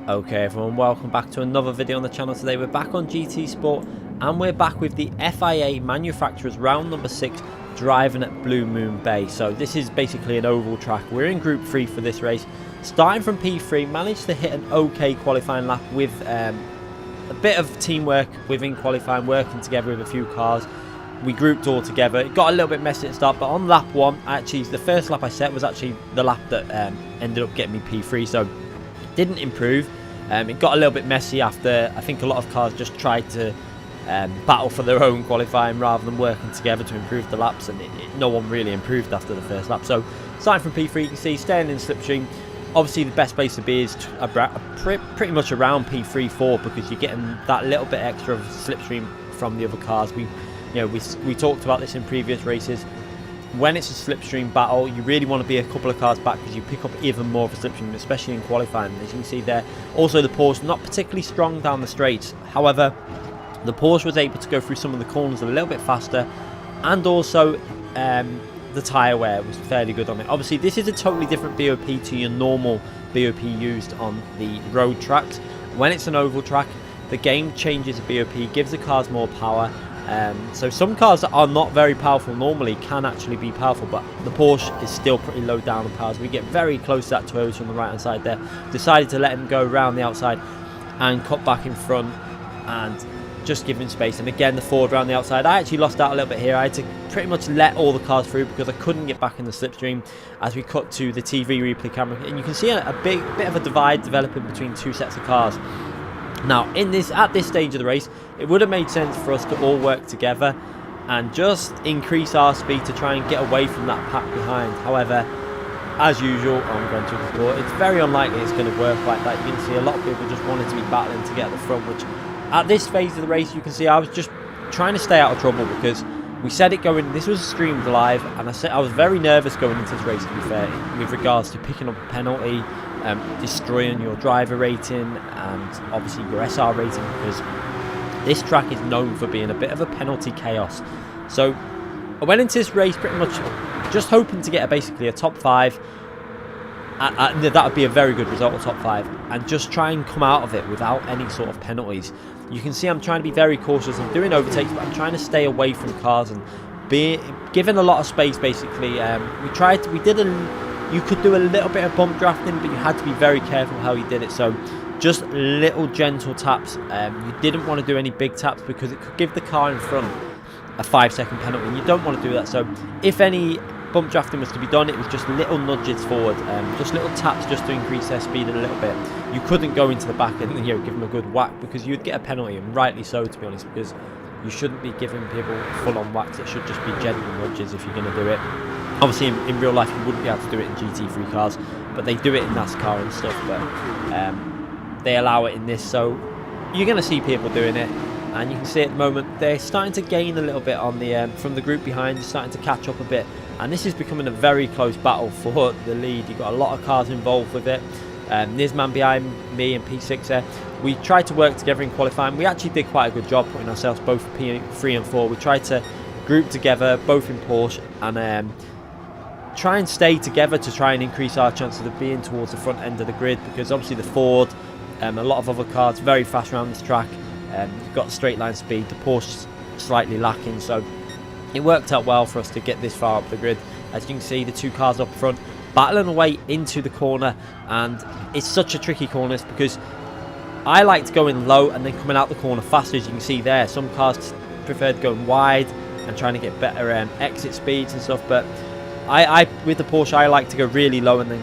Okay everyone, welcome back to another video on the channel. Today we're back on GT Sport and we're back with the FIA manufacturers round number 6 driving at Blue Moon Bay. So this is basically an oval track. We're in group 3 for this race. Starting from P3, managed to hit an okay qualifying lap with a bit of teamwork within qualifying, working together with a few cars. We grouped all together. It got a little bit messy at the start, but on lap 1, actually the first lap I set was actually the lap that ended up getting me P3, so didn't improve. It got a little bit messy after I think a lot of cars just tried to battle for their own qualifying rather than working together to improve the laps, and no one really improved after the first lap. So starting from P3, you can see staying in slipstream. Obviously the best place to be is pretty much around P3, 4, because you're getting that little bit extra of slipstream from the other cars. We talked about this in previous races. When it's a slipstream battle, you really want to be a couple of cars back because you pick up even more of a slipstream, especially in qualifying. As you can see there, also the Porsche not particularly strong down the straights. However, the Porsche was able to go through some of the corners a little bit faster, and also the tyre wear was fairly good on it. Obviously, this is a totally different BOP to your normal BOP used on the road tracks. When it's an oval track, the game changes the BOP, gives the cars more power. So some cars that are not very powerful normally can actually be powerful, but the Porsche is still pretty low down on power. So we get very close to that Toyota on the right hand side there. Decided to let him go around the outside and cut back in front and just give him space. And again, the Ford around the outside, I actually lost out a little bit here. I had to pretty much let all the cars through because I couldn't get back in the slipstream as we cut to the TV replay camera. And you can see a bit of a divide developing between two sets of cars. Now, at this stage of the race, it would have made sense for us to all work together and just increase our speed to try and get away from that pack behind. However, as usual on Grand Tour Sport, it's very unlikely it's going to work like that. You can see a lot of people just wanted to be battling to get at the front, which at this phase of the race, you can see I was just trying to stay out of trouble because we said it going, this was streamed live, and I was very nervous going into this race, to be fair, with regards to picking up a penalty, destroying your driver rating and obviously your SR rating, because this track is known for being a bit of a penalty chaos. So I went into this race pretty much just hoping to get basically a top 5. That would be a very good result, a top 5, and just try and come out of it without any sort of penalties. You can see I'm trying to be very cautious. I'm doing overtakes, but I'm trying to stay away from cars and be given a lot of space. Basically, you could do a little bit of bump drafting, but you had to be very careful how you did it. So just little gentle taps. You didn't want to do any big taps because it could give the car in front a 5-second penalty, and you don't want to do that. So if any bump drafting was to be done, it was just little nudges forward, just little taps just to increase their speed a little bit. You couldn't go into the back and give them a good whack because you'd get a penalty, and rightly so, to be honest, because you shouldn't be giving people full-on whacks. It should just be gentle nudges if you're going to do it. Obviously, in real life, you wouldn't be able to do it in GT3 cars, but they do it in NASCAR and stuff, but they allow it in this, so you're going to see people doing it, and you can see at the moment, they're starting to gain a little bit on the from the group behind, starting to catch up a bit, and this is becoming a very close battle for the lead. You've got a lot of cars involved with it. There's man behind me and P6 there. We tried to work together in qualifying. We actually did quite a good job putting ourselves both P3 and 4. We tried to group together, both in Porsche, and try and stay together to try and increase our chances of being towards the front end of the grid, because obviously the Ford, a lot of other cars, very fast around this track. You've got straight line speed, the Porsche's slightly lacking, so it worked out well for us to get this far up the grid. As you can see, the two cars up front battling away into the corner, and it's such a tricky corner because I liked going low and then coming out the corner faster. As you can see there, some cars preferred going wide and trying to get better exit speeds and stuff, but I with the Porsche, I like to go really low and then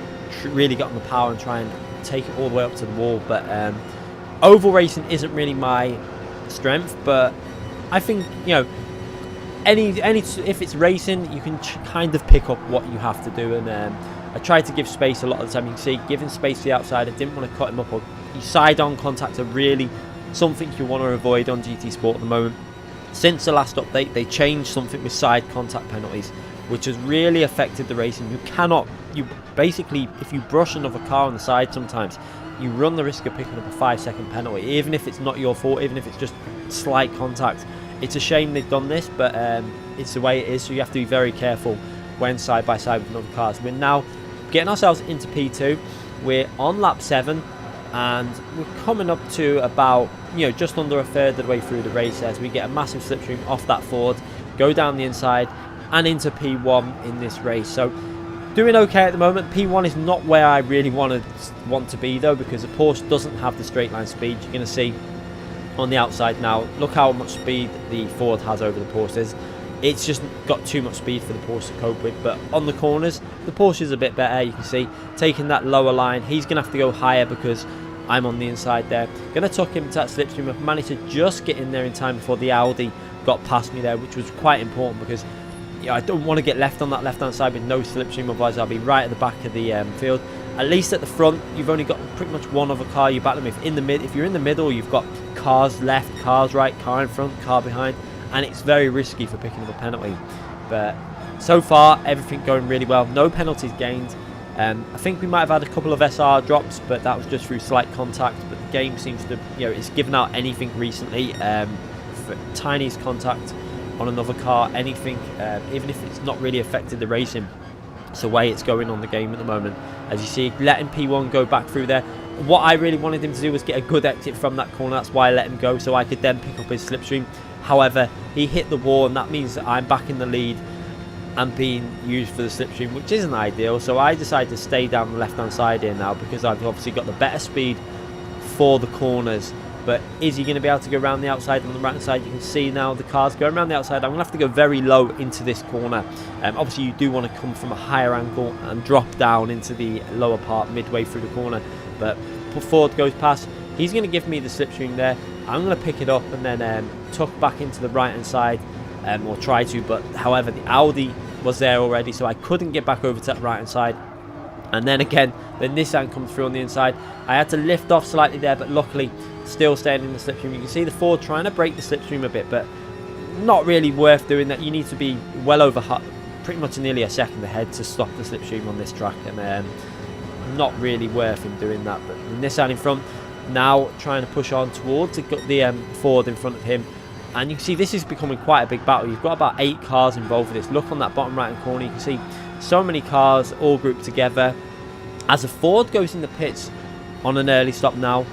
really get on the power and try and take it all the way up to the wall. But oval racing isn't really my strength, but I think, if it's racing, you can kind of pick up what you have to do. And I tried to give space a lot of the time. You can see giving space to the outside. I didn't want to cut him up. Or side-on contacts are really something you want to avoid on GT Sport at the moment. Since the last update, they changed something with side contact penalties, which has really affected the racing. You basically, if you brush another car on the side, sometimes you run the risk of picking up a 5-second penalty, even if it's not your fault, even if it's just slight contact. It's a shame they've done this, but it's the way it is, so you have to be very careful when side by side with other cars. We're now getting ourselves into P2. We're on lap 7. and we're coming up to about, you know, just under a third of the way through the race as we get a massive slipstream off that Ford, go down the inside and into P1 in this race. So doing okay at the moment. P1 is not where I really want to be though, because the Porsche doesn't have the straight line speed. You're going to see on the outside now, look how much speed the Ford has over the Porsche. It's just got too much speed for the Porsche to cope with. But on the corners, the Porsche is a bit better. You can see taking that lower line, he's going to have to go higher because I'm on the inside there. Going to tuck him to that slipstream. I've managed to just get in there in time before the Audi got past me there, which was quite important because, you know, I don't want to get left on that left-hand side with no slipstream, otherwise I'll be right at the back of the field. At least at the front, you've only got pretty much one other car you're battling with. If you're in the middle, you've got cars left, cars right, car in front, car behind, and it's very risky for picking up a penalty. But so far, everything going really well. No penalties gained. I think we might have had a couple of SR drops, but that was just through slight contact. But the game seems to, you know, it's given out anything recently. For tiniest contact on another car, anything, even if it's not really affected the racing. It's the way it's going on the game at the moment. As you see, letting P1 go back through there. What I really wanted him to do was get a good exit from that corner. That's why I let him go, so I could then pick up his slipstream. However, he hit the wall, and that means that I'm back in the lead and being used for the slipstream, which isn't ideal. So I decided to stay down the left-hand side here now because I've obviously got the better speed for the corners. But is he going to be able to go around the outside on the right hand side? You can see now the cars going around the outside. I'm going to have to go very low into this corner. Obviously, you do want to come from a higher angle and drop down into the lower part midway through the corner. But Ford goes past. He's going to give me the slipstream there. I'm going to pick it up and then tuck back into the right hand side, or try to. But however, the Audi was there already, so I couldn't get back over to that right hand side. And then again, the Nissan comes through on the inside. I had to lift off slightly there, but luckily still staying in the slipstream. You can see the Ford trying to break the slipstream a bit, but not really worth doing that. You need to be well over pretty much nearly a second ahead to stop the slipstream on this track, and not really worth him doing that. But the Nissan in front now trying to push on towards the Ford in front of him, and you can see this is becoming quite a big battle. You've got about 8 cars involved with this. Look on that bottom right hand corner, you can see so many cars all grouped together as the Ford goes in the pits on an early stop now.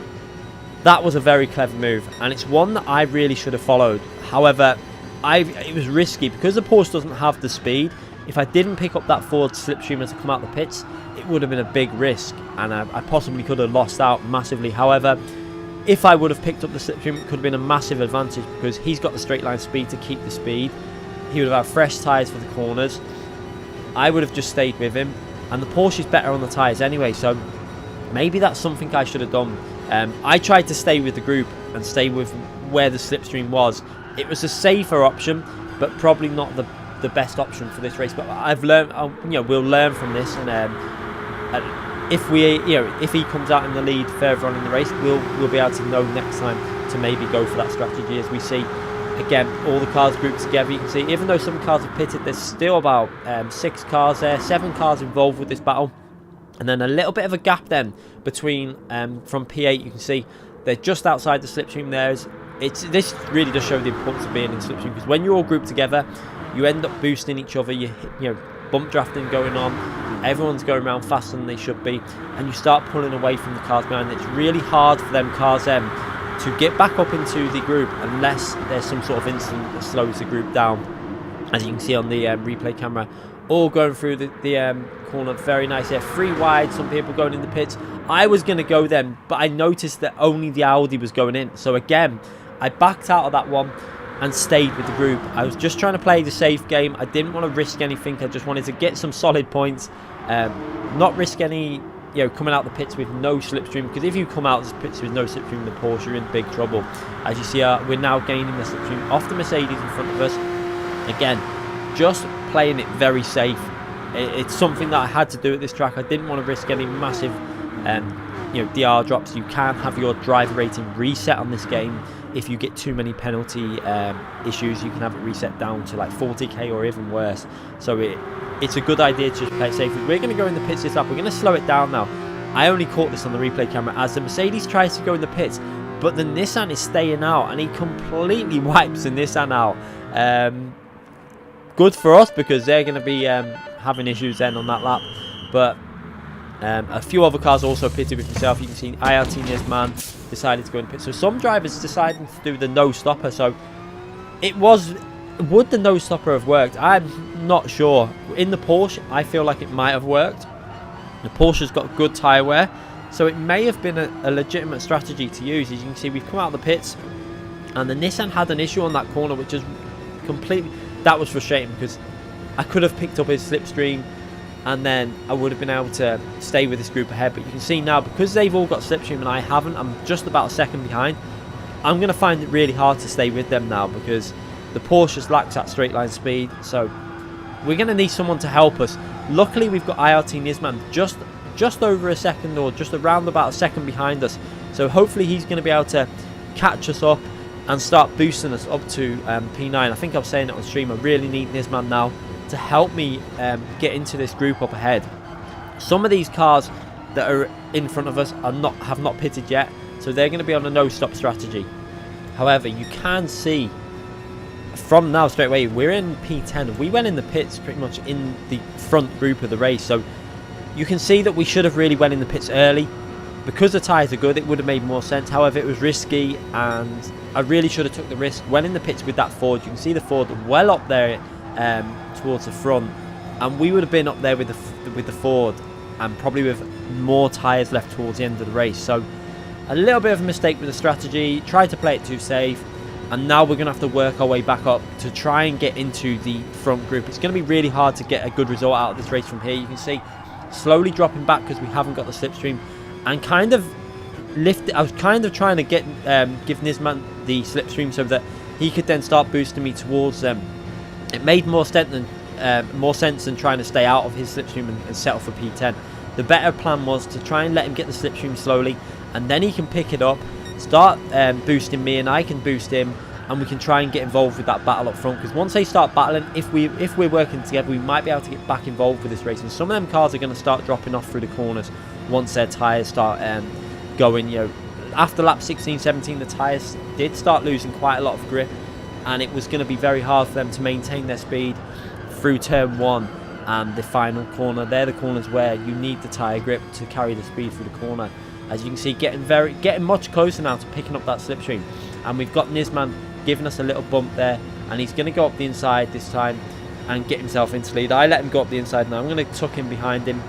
That was a very clever move, and it's one that I really should have followed. However, it was risky because the Porsche doesn't have the speed. If I didn't pick up that Ford slipstream as I come out the pits, it would have been a big risk, and I possibly could have lost out massively. However, if I would have picked up the slipstream, it could have been a massive advantage because he's got the straight line speed to keep the speed. He would have had fresh tyres for the corners. I would have just stayed with him, and the Porsche is better on the tyres anyway, so maybe that's something I should have done. I tried to stay with the group and stay with where the slipstream was. It was a safer option, but probably not the best option for this race. But I've learned, you know, we'll learn from this, and if he comes out in the lead further on in the race, we'll be able to know next time to maybe go for that strategy. As we see, again, all the cars grouped together. You can see, even though some cars are pitted, there's still about 6 cars there, 7 cars involved with this battle. And then a little bit of a gap then between from P8. You can see they're just outside the slipstream there. This really does show the importance of being in slipstream, because when you're all grouped together, you end up boosting each other. You know, bump drafting going on. Everyone's going around faster than they should be, and you start pulling away from the cars behind. It's really hard for them cars to get back up into the group unless there's some sort of incident that slows the group down. As you can see on the replay camera, all going through the corner, very nice there. 3 wide, some people going in the pits. I was going to go then, but I noticed that only the Audi was going in. So again, I backed out of that one and stayed with the group. I was just trying to play the safe game. I didn't want to risk anything. I just wanted to get some solid points, not risk any, you know, coming out the pits with no slipstream, because if you come out the pits with no slipstream, the Porsche, you're in big trouble. As you see, we're now gaining the slipstream off the Mercedes in front of us. Again, just playing it very safe. It's something that I had to do at this track. I didn't want to risk any massive DR drops. You can have your driver rating reset on this game. If you get too many penalty issues, you can have it reset down to like 40k or even worse. So it's a good idea to just play it safely. We're going to go in the pits this lap. We're going to slow it down now. I only caught this on the replay camera as the Mercedes tries to go in the pits, but the Nissan is staying out, and he completely wipes the Nissan out. Good for us, because they're going to be having issues then on that lap. But A few other cars also pitted with myself. You can see IRT Nisman decided to go in pit. So some drivers decided to do the no stopper. So would the no stopper have worked? I'm not sure. In the Porsche, I feel like it might have worked. The Porsche's got good tyre wear, so it may have been a legitimate strategy to use. As you can see, we've come out of the pits, and the Nissan had an issue on that corner, which is completely... That was frustrating, because I could have picked up his slipstream, and then I would have been able to stay with this group ahead. But you can see now, because they've all got slipstream and I haven't, I'm just about a second behind. I'm going to find it really hard to stay with them now, because the Porsche lacks that straight line speed. So we're going to need someone to help us. Luckily, we've got IRT Nisman just over a second, or just around about a second behind us. So hopefully he's going to be able to catch us up and start boosting us up to P9. I think I was saying it on stream. I really need Nisman now to help me get into this group up ahead. Some of these cars that are in front of us have not pitted yet, so they're going to be on a no-stop strategy. However, you can see from now straight away, we're in P10. We went in the pits pretty much in the front group of the race, so you can see that we should have really went in the pits early. Because the tyres are good, it would have made more sense. However, it was risky, and I really should have took the risk. Went in the pits with that Ford. You can see the Ford well up there towards the front, and we would have been up there with the Ford, and probably with more tyres left towards the end of the race. So a little bit of a mistake with the strategy. Tried to play it too safe. And now we're going to have to work our way back up to try and get into the front group. It's going to be really hard to get a good result out of this race from here. You can see slowly dropping back because we haven't got the slipstream. And kind of I was kind of trying to give Nisman the slipstream so that he could then start boosting me towards them. It made more sense than trying to stay out of his slipstream and settle for P10. The better plan was to try and let him get the slipstream slowly, and then he can pick it up, start boosting me, and I can boost him, and we can try and get involved with that battle up front. Because once they start battling, if we're working together, we might be able to get back involved with this race. And some of them cars are going to start dropping off through the corners once their tyres start going. You know, after lap 16, 17, the tyres did start losing quite a lot of grip, and it was going to be very hard for them to maintain their speed through turn 1 and the final corner. They're the corners where you need the tyre grip to carry the speed through the corner. As you can see, getting much closer now to picking up that slipstream. And we've got Nisman giving us a little bump there, and he's going to go up the inside this time and get himself into lead. I let him go up the inside now. I'm going to tuck him behind him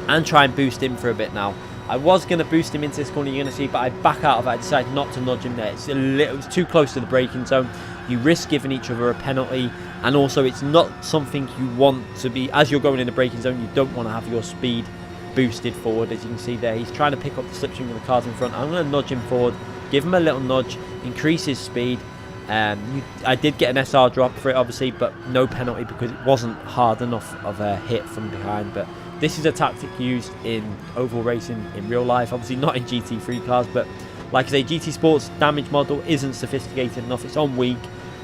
and try and boost him for a bit now. I was going to boost him into this corner, you're going to see, but I back out of it. I decided not to nudge him there. It was too close to the braking zone. You risk giving each other a penalty, and also it's not something you want to be. As you're going in the braking zone, you don't want to have your speed boosted forward. As you can see there, he's trying to pick up the slipstream of the cars in front. I'm going to nudge him forward, give him a little nudge, increase his speed. I did get an SR drop for it, obviously, but no penalty because it wasn't hard enough of a hit from behind. But this is a tactic used in oval racing in real life, obviously not in GT3 cars, but like I say, GT Sports damage model isn't sophisticated enough. It's on weak.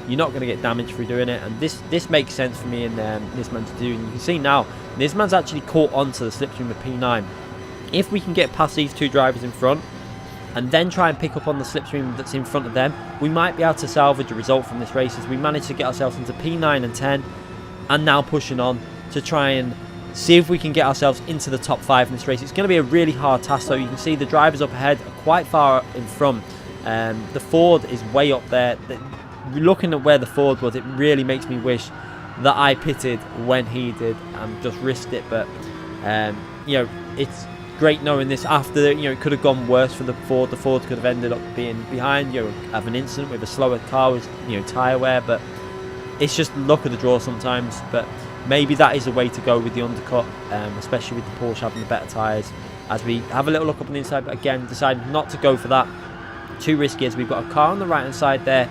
You're not going to get damage through doing it, and this makes sense for me and Nisman to do. And you can see now, Nisman's actually caught onto the slipstream of P9. If we can get past these two drivers in front, and then try and pick up on the slipstream that's in front of them, we might be able to salvage a result from this race, as we managed to get ourselves into P9 and 10, and now pushing on to try and see if we can get ourselves into the top 5 in this race. It's going to be a really hard task, though. You can see the drivers up ahead are quite far in front. The Ford is way up there. Looking at where the Ford was, it really makes me wish that I pitted when he did and just risked it. But you know, it's great knowing this after, you know, it could have gone worse for the Ford. The Ford could have ended up being behind, you know, have an incident with a slower car with, you know, tyre wear. But it's just luck of the draw sometimes. But maybe that is a way to go with the undercut, especially with the Porsche having the better tyres. As we have a little look up on the inside, but again decided not to go for that. Too risky, as we've got a car on the right hand side there.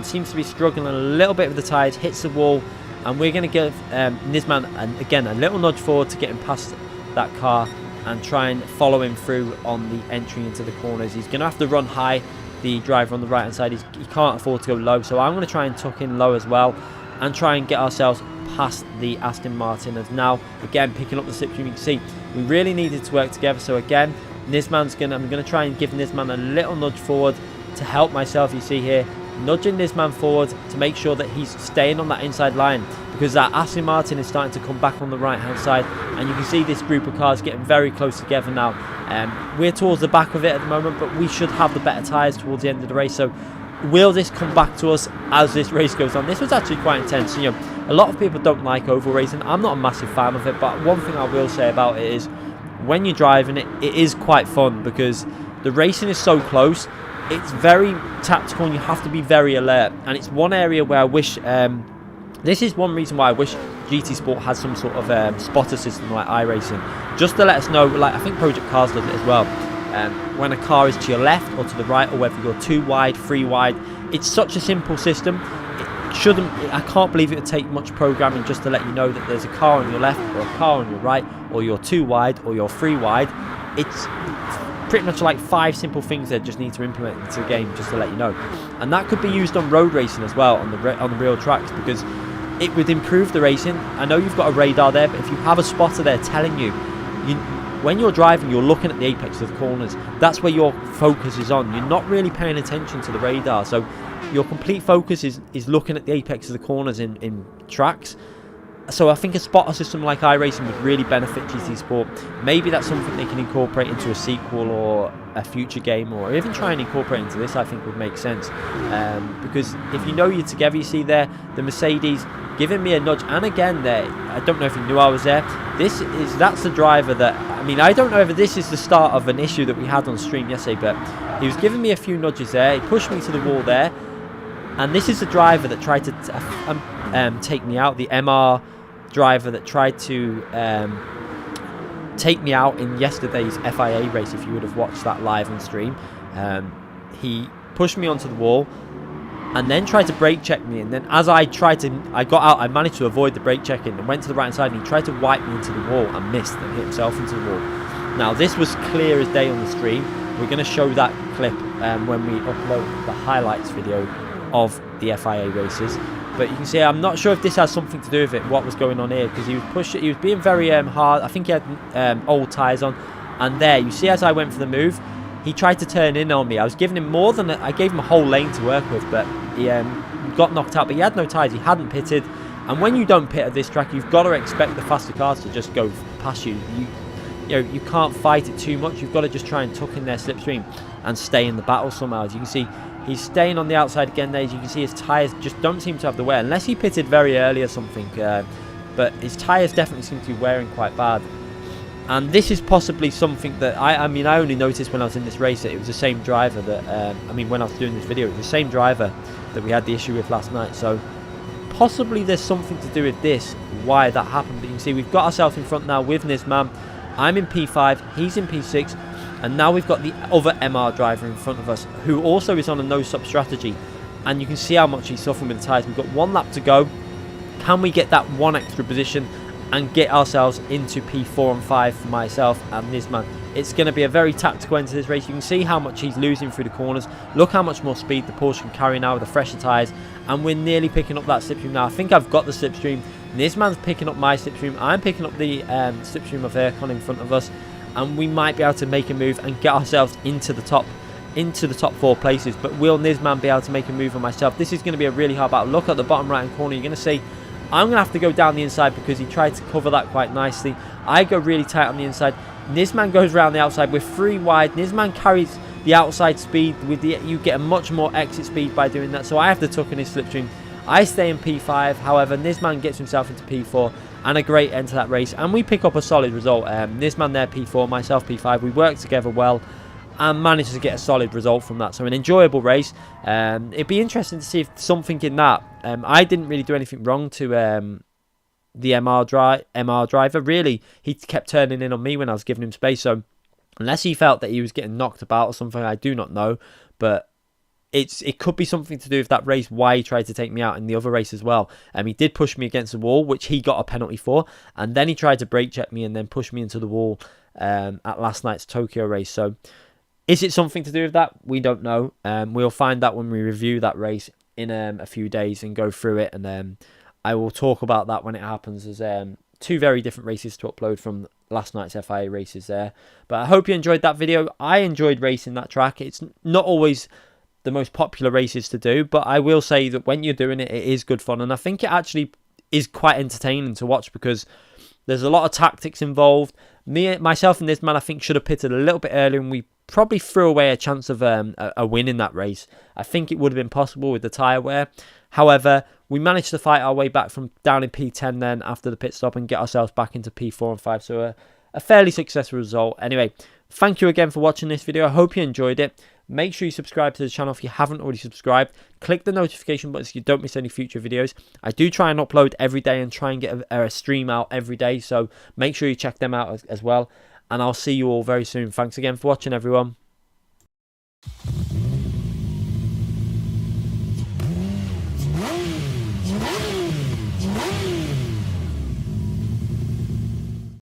Seems to be struggling a little bit with the tyres, hits the wall, and we're going to give Nisman, again, a little nudge forward to get him past that car and try and follow him through on the entry into the corners. He's going to have to run high, the driver on the right hand side. He can't afford to go low, so I'm going to try and tuck in low as well and try and get ourselves past the Aston Martin. As now, again, picking up the slipstream. You can see we really needed to work together. So again, I'm going to try and give Nisman a little nudge forward to help myself. You see here, nudging this man forward to make sure that he's staying on that inside line, because that Aston Martin is starting to come back on the right hand side, and you can see this group of cars getting very close together now. We're towards the back of it at the moment, but we should have the better tyres towards the end of the race. So will this come back to us as this race goes on? This was actually quite intense. You know, a lot of people don't like oval racing. I'm not a massive fan of it, but one thing I will say about it is when you're driving it, it is quite fun because the racing is so close. It's very tactical and you have to be very alert. And it's one area where I wish, this is one reason why I wish GT Sport has some sort of spotter system like iRacing, just to let us know, like I think Project Cars does it as well, when a car is to your left or to the right, or whether you're too wide, three wide. It's such a simple system. I can't believe it would take much programming just to let you know that there's a car on your left or a car on your right, or you're too wide or you're three wide. It's pretty much like 5 simple things they just need to implement into the game just to let you know. And that could be used on road racing as well, on the real tracks, because it would improve the racing. I know you've got a radar there, but if you have a spotter there telling you, when you're driving, you're looking at the apex of the corners. That's where your focus is on. You're not really paying attention to the radar, so your complete focus is looking at the apex of the corners in tracks. So I think a spotter system like iRacing would really benefit GT Sport. Maybe that's something they can incorporate into a sequel or a future game, or even try and incorporate into this. I think would make sense, because if you know you're together, you see there the Mercedes giving me a nudge, and again there, I don't know if you knew I was there. That's the driver that, I mean, I don't know if this is the start of an issue that we had on stream yesterday, but he was giving me a few nudges there. He pushed me to the wall there, and this is the driver that tried to take me out, the MR driver that tried to take me out in yesterday's FIA race. If you would have watched that live on stream, he pushed me onto the wall and then tried to brake check me, and then as I got out, I managed to avoid the brake checking and went to the right hand side, and he tried to wipe me into the wall and missed and hit himself into the wall. Now this was clear as day on the stream. We're going to show that clip when we upload the highlights video of the FIA races. But you can see, I'm not sure if this has something to do with it, what was going on here, because he was being very hard. I think he had old tyres on, and there you see as I went for the move, he tried to turn in on me. I was giving him more than I gave him a whole lane to work with, but he got knocked out. But he had no tyres, he hadn't pitted, and when you don't pit at this track, you've got to expect the faster cars to just go past you. You can't fight it too much. You've got to just try and tuck in their slipstream and stay in the battle somehow. As you can see, he's staying on the outside again there. As you can see, his tyres just don't seem to have the wear, unless he pitted very early or something. But his tyres definitely seem to be wearing quite bad. And this is possibly something that, I mean, I only noticed when I was in this race that it was the same driver that, when I was doing this video, it was the same driver that we had the issue with last night. So possibly there's something to do with this, why that happened. But you can see we've got ourselves in front now with Nizman. I'm in P5, he's in P6. And now we've got the other MR driver in front of us, who also is on a no-stop strategy. And you can see how much he's suffering with the tyres. We've got 1 lap to go. Can we get that 1 extra position and get ourselves into P4 and 5 for myself and Nizman? It's going to be a very tactical end to this race. You can see how much he's losing through the corners. Look how much more speed the Porsche can carry now with the fresher tyres. And we're nearly picking up that slipstream now. I think I've got the slipstream. Nizman's picking up my slipstream. I'm picking up the slipstream of Aircon in front of us. And we might be able to make a move and get ourselves into the top 4 places. But will Nizman be able to make a move on myself? This is going to be a really hard battle. Look at the bottom right hand corner. You're going to see I'm going to have to go down the inside because he tried to cover that quite nicely. I go really tight on the inside. Nizman goes around the outside. We're 3 wide. Nizman carries the outside speed. You get a much more exit speed by doing that. So I have to tuck in his slipstream. I stay in P5. However, Nizman gets himself into P4. And a great end to that race. And we pick up a solid result. Nizman there P4, myself P5. We work together well and managed to get a solid result from that. So an enjoyable race. It'd be interesting to see if something in that. I didn't really do anything wrong to the MR driver. Really, he kept turning in on me when I was giving him space. So unless he felt that he was getting knocked about or something, I do not know. But it could be something to do with that race, why he tried to take me out in the other race as well. He did push me against the wall, which he got a penalty for. And then he tried to brake check me and then push me into the wall at last night's Tokyo race. So is it something to do with that? We don't know. We'll find out when we review that race in a few days and go through it. And I will talk about that when it happens. There's 2 very different races to upload from last night's FIA races there. But I hope you enjoyed that video. I enjoyed racing that track. It's not always the most popular races to do, but I will say that when you're doing it, it is good fun, and I think it actually is quite entertaining to watch because there's a lot of tactics involved. Myself and this man, I think, should have pitted a little bit earlier, and we probably threw away a chance of a win in that race. I think it would have been possible with the tyre wear. However, we managed to fight our way back from down in P10 then after the pit stop and get ourselves back into P4 and 5. So a fairly successful result. Anyway, thank you again for watching this video. I hope you enjoyed it. Make sure you subscribe to the channel if you haven't already subscribed. Click the notification button so you don't miss any future videos. I do try and upload every day and try and get a stream out every day. So make sure you check them out as well. And I'll see you all very soon. Thanks again for watching, everyone.